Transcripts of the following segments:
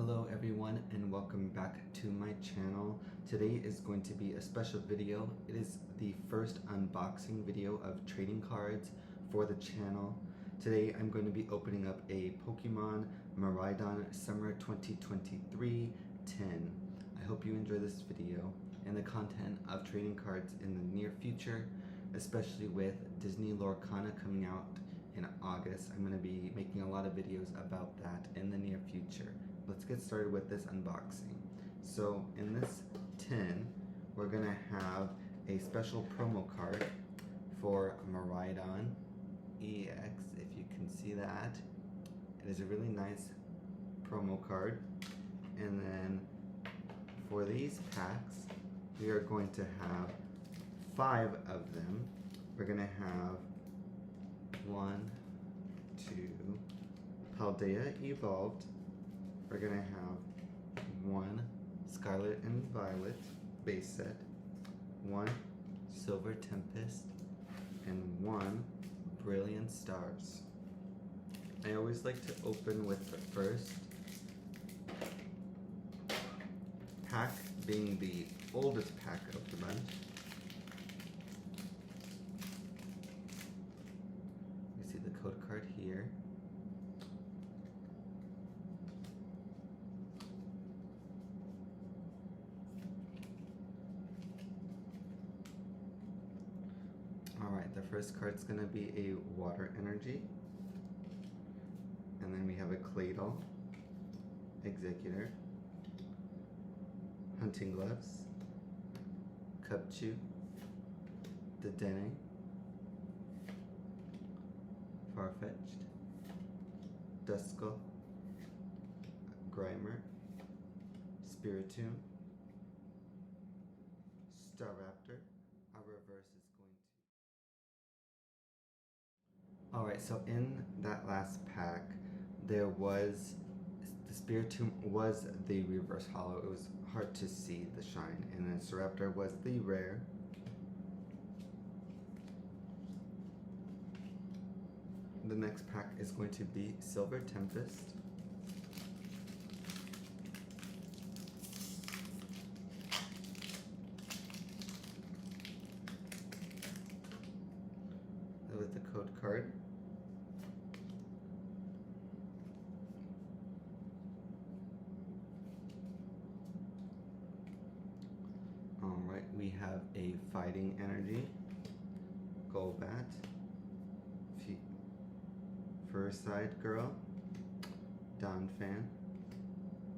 Hello everyone and welcome back to my channel. Today is going to be a special video. It is the first unboxing video of trading cards for the channel. Today I'm going to be opening up a Pokemon Miraidon Summer 2023 tin. I hope you enjoy this video and the content of trading cards in the near future, especially with Disney Lorcana coming out in August. I'm going to be making a lot of videos about that in the near future. Let's get started with this unboxing. So in this tin, we're going to have a special promo card for Miraidon Ex, if you can see that. It is a really nice promo card. And then for these packs, we are going to have 5 of them. We're going to have 1, 2, Paldea Evolved. We're gonna have 1 Scarlet and Violet base set, 1 Silver Tempest, and 1 Brilliant Stars. I always like to open with the first pack, being the oldest pack of the bunch. You see the code card here. Alright, the first card's going to be a Water Energy. And then we have a Claydol, Executor, Hunting Gloves, Cubchoo, Dedenne, Farfetch'd, Duskull, Grimer, Spiritomb, Staraptor. Our reverse is going to... Alright, so in that last pack, there was, the Spiritomb was the reverse holo. It was hard to see the shine. And then Staraptor was the rare. The next pack is going to be Silver Tempest. With the code card. Alright, we have a Fighting Energy, Golbat, Furside Girl, Donphan,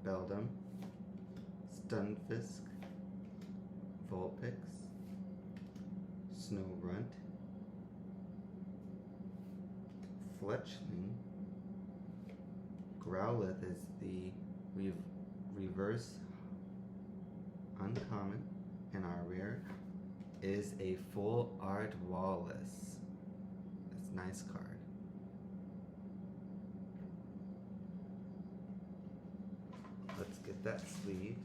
Beldum, Stunfisk, Vulpix, Snorunt, Fletchling. Growlithe is the reverse uncommon, and our rare is a Full Art Wallace. That's a nice card. Let's get that sleeved.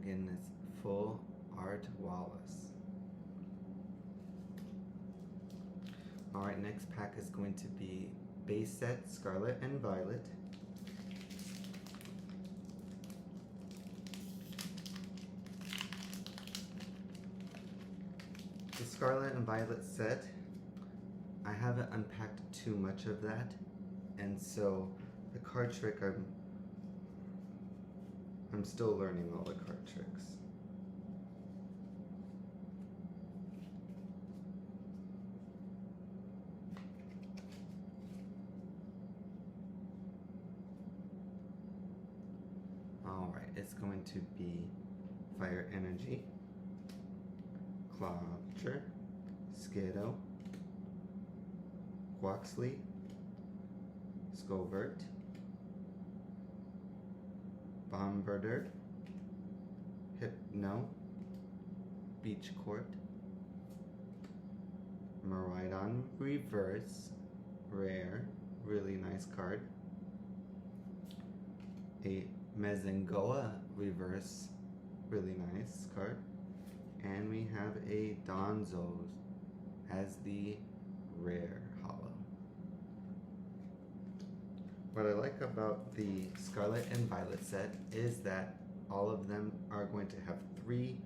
Again, it's Full Art Wallace. Alright, next pack is going to be base set Scarlet and Violet. The Scarlet and Violet set, I haven't unpacked too much of that, and so the card trick, I'm still learning all the card tricks. Alright, it's going to be Fire Energy, Clawcher, Skiddo, Quaxley, Scovert, Bombardier, Hypno, Beach Court, Miraidon Reverse, rare, really nice card, a Mezengoa Reverse, really nice card. And we have a Donzo as the rare holo. What I like about the Scarlet and Violet set is that all of them are going to have 3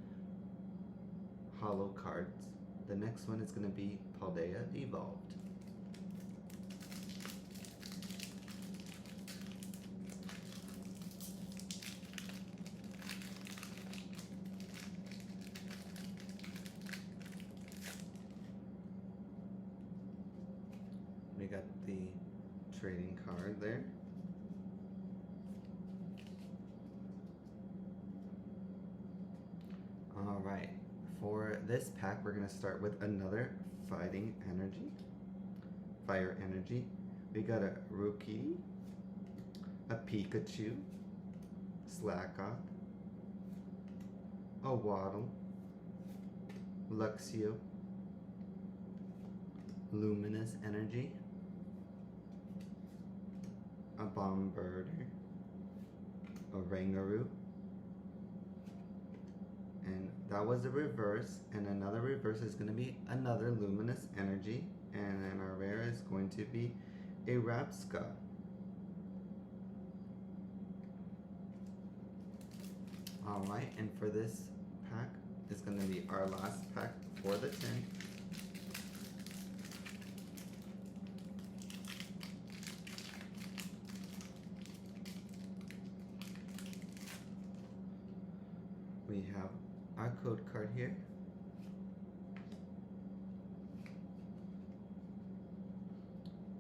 holo cards. The next one is going to be Paldea Evolved. We got the trading card there. Alright, for this pack we're going to start with another fighting energy, fire energy. We got a Rookie, a Pikachu, Slackoth, a Waddle, Luxio, Luminous Energy, a Bombirdier, a Rangaroo, and that was a reverse, and another reverse is going to be another Luminous Energy, and then our rare is going to be a Rapska. Alright, and for this pack is going to be our last pack for the 10. We have our code card here.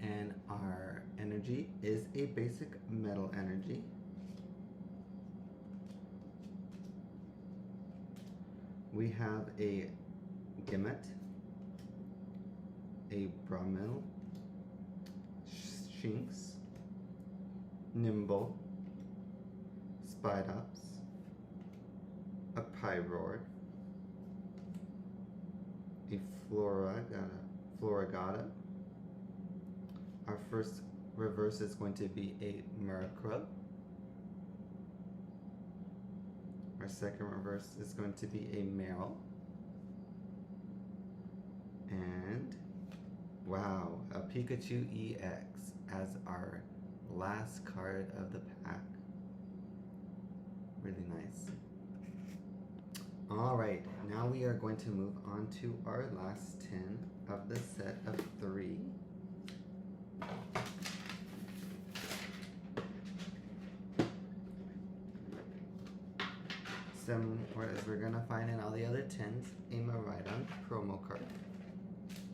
And our energy is a basic metal energy. We have a Gimmet, a Bramil, Shinx, Nimble, Spidops, a Pyroar, a Floragata. Our first reverse is going to be a Murkrow. Our second reverse is going to be a Meryl. And wow, a Pikachu EX as our last card of the pack. Really nice. Alright, now we are going to move on to our last 10 of the set of 3. Whereas we're gonna find in all the other 10s a Miraidon promo card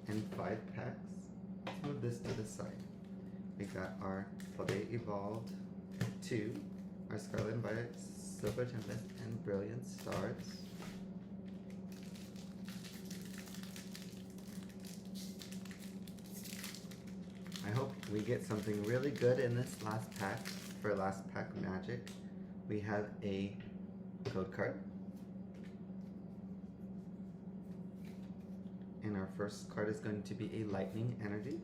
and 5 packs. Let's move this to the side. We got our Paldea Evolved 2, our Scarlet and Violet, Silver Tempest, and Brilliant Stars. I hope we get something really good in this last pack. For last pack magic, we have a code card. And our first card is going to be a Lightning Energy,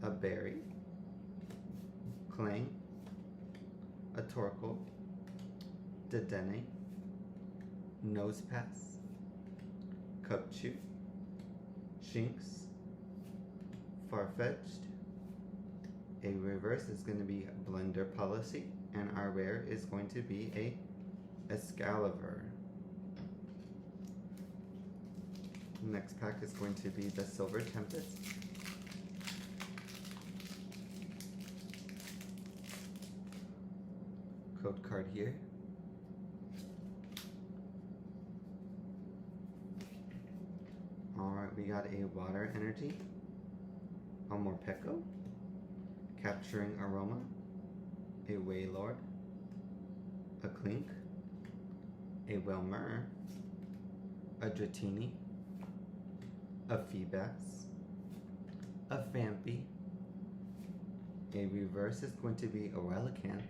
a Berry, Clang, a Torkoal, Dedenne, Nosepass, Cubchoo, Shinx, Farfetch'd. A reverse is going to be Blender Policy, and our rare is going to be a Excalibur. Next pack is going to be the Silver Tempest, code card here. Alright, we got a Water Energy, a Morpeko, Capturing Aroma, a Wailord, a Clink, a Wilmer, a Dratini, a Feebas, a Phanpy. A reverse is going to be a Relicanth,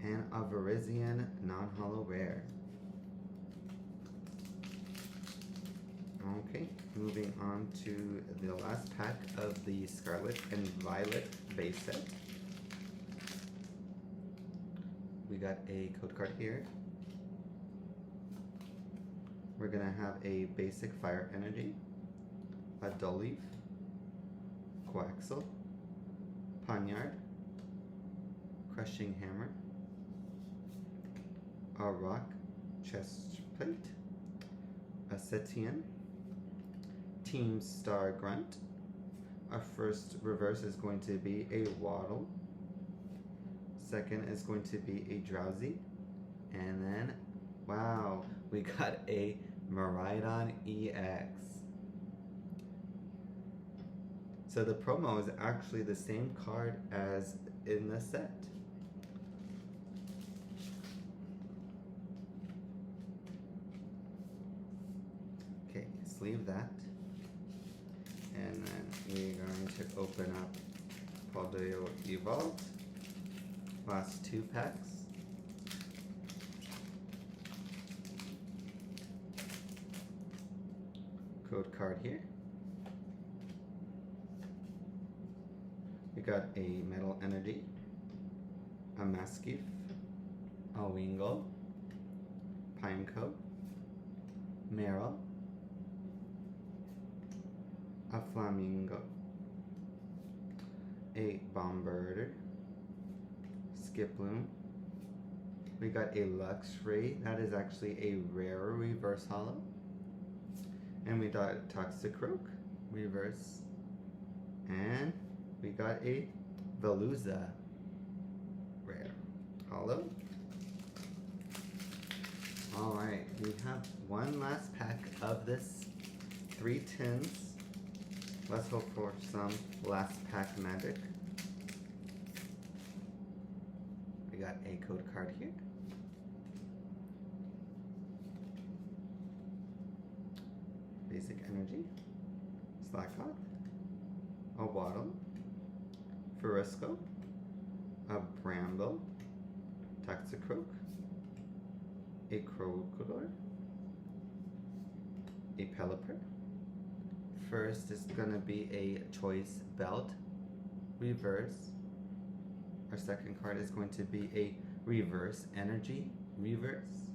and a Virizion non-holo rare. Okay, moving on to the last pack of the Scarlet and Violet base set. we got a code card here. We're gonna have a basic fire energy, a dull leaf, coaxial, poniard, crushing hammer, a rock chest plate, a Setian, Team Star Grunt. Our first reverse is going to be a Waddle. Second is going to be a Drowsy. And then, wow, we got a Miraidon Ex. So the promo is actually the same card as in the set. Okay, sleeve that. And then we're going to open up Paldeo Evolved. Last 2 packs. Code card here. We got a Metal Energy, a Maskief, a Wingull, Pineco, Meryl, a Flamingo, a Bombirdier, Skiploom. We got a Luxray, that is actually a rare reverse holo. And we got Toxicroak, reverse. And we got a Veluza, rare holo. Alright, we have one last pack of this 3 tins. Let's hope for some last pack magic. We got a code card here. Basic Energy, Slackhawk, a Waddle, Furisco, a Bramble, Toxicroak, a Crocodile, a Pelipper. First is gonna be a Choice Belt, reverse. Our second card is going to be a Reverse Energy, reverse.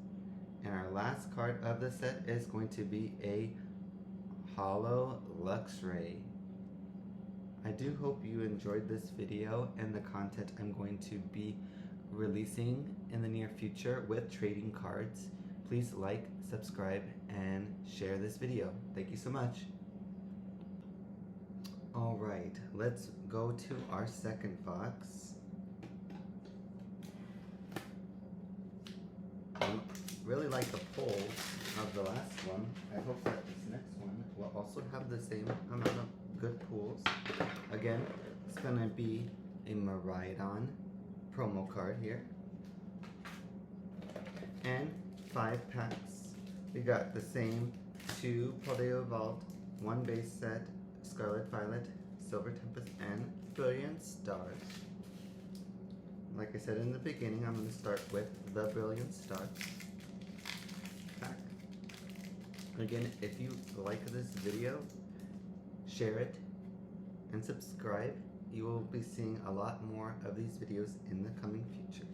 And our last card of the set is going to be a Holo Luxray. I do hope you enjoyed this video and the content I'm going to be releasing in the near future with trading cards. Please like, subscribe, and share this video. Thank you so much. Alright, let's go to our second box. I really like the pulls of the last one. I hope that this next one will also have the same amount of good pulls. Again, it's gonna be a Miraidon promo card here. And 5 packs. We got the same 2 Paldeo Vault, 1 base set, Scarlet Violet, Silver Tempest, and Brilliant Stars. Like I said in the beginning, I'm going to start with the Brilliant Stars pack. Again, if you like this video, share it and subscribe. You will be seeing a lot more of these videos in the coming future.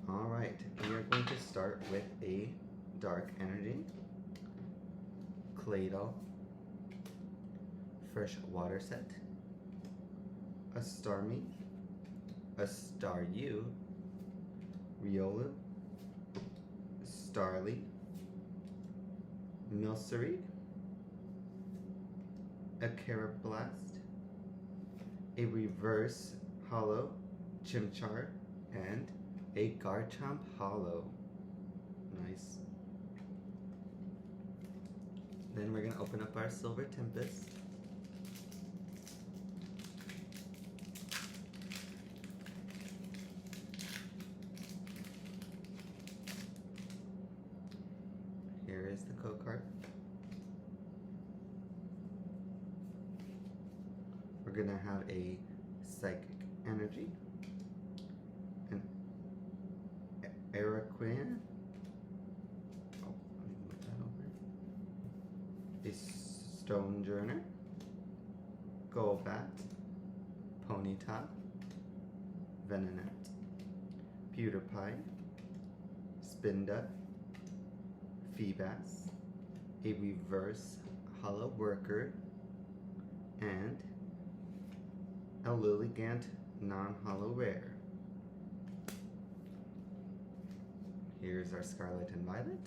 Alright, we are going to start with a Dark Energy, Claydol, Fresh Water Set, a Starmie, a Staryu, Riolu, Starly, Milcery, a Carablast, a Reverse Holo Chimchar, and a Garchomp Holo. Nice. Then we're going to open up our Silver Tempest. Here is the code card. We're going to have a Psychic Energy, an Araquanid. Oh, let me move that over. A Stonejourner, Golbat, Ponyta, Venonat, Pewterpie, Spinda, Feebas, a reverse Hollow Worker, and a Lilligant non-hollow rare. Here's our Scarlet and Violet.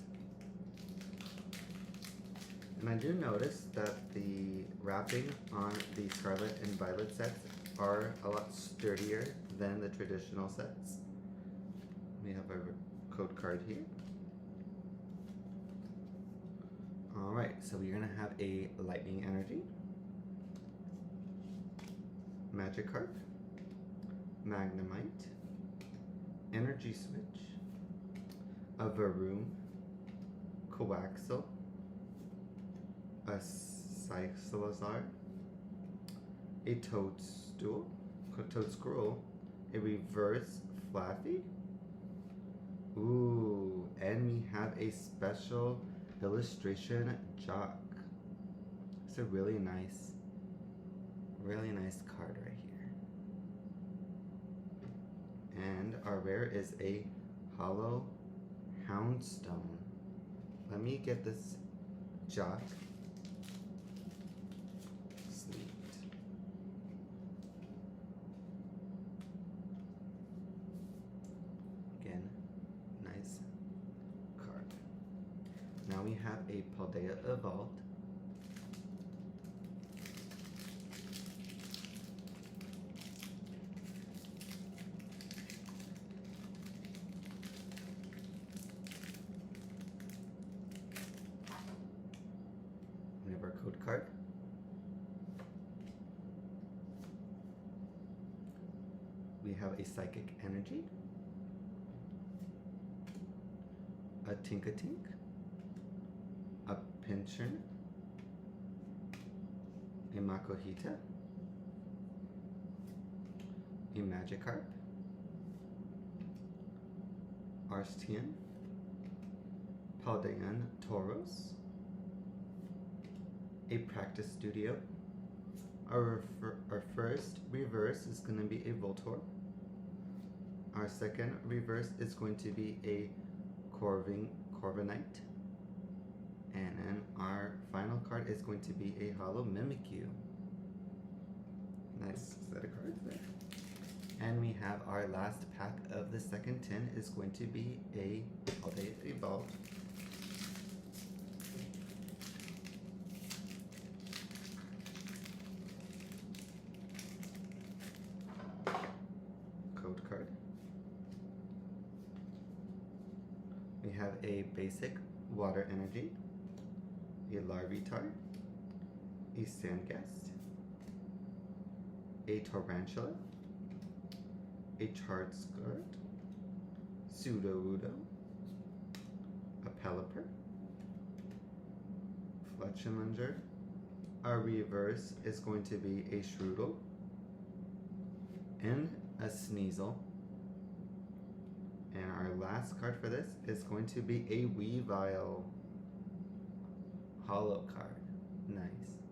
And I do notice that the wrapping on the Scarlet and Violet sets are a lot sturdier than the traditional sets. We have our code card here. Alright, so we're going to have a Lightning Energy, Magikarp, Magnemite, Energy Switch, a Varoom, Coaxel, a Cyclizar, a Toadscroll, a reverse Flaffy. Ooh, and we have a special illustration Jock. It's a really nice card right here. And our rare is a Hollow Houndstone. Let me get this Jock sleeved. Again, nice card. Now we have a Paldea Evolved, we have our code card, we have a Psychic Energy, a Tinkatink, a Pinchin, a Makuhita, a Magikarp, Arstian, Paldean Tauros, a Practice Studio. Our first reverse is going to be a Voltorb. Our second reverse is going to be a Corviknight. And then our final card is going to be a Hollow Mimikyu. Nice set of cards there. And we have our last pack of the second tin is going to be a Paldea Evolved. Code card. We have a basic Water Energy, a Larvitar, a Sandgast, a Tarantula, a Charizard, Sudowoodo, a Pelipper, Fletchinder. Our reverse is going to be a Shroodle and a Sneasel. And our last card for this is going to be a Weavile hollow card. Nice.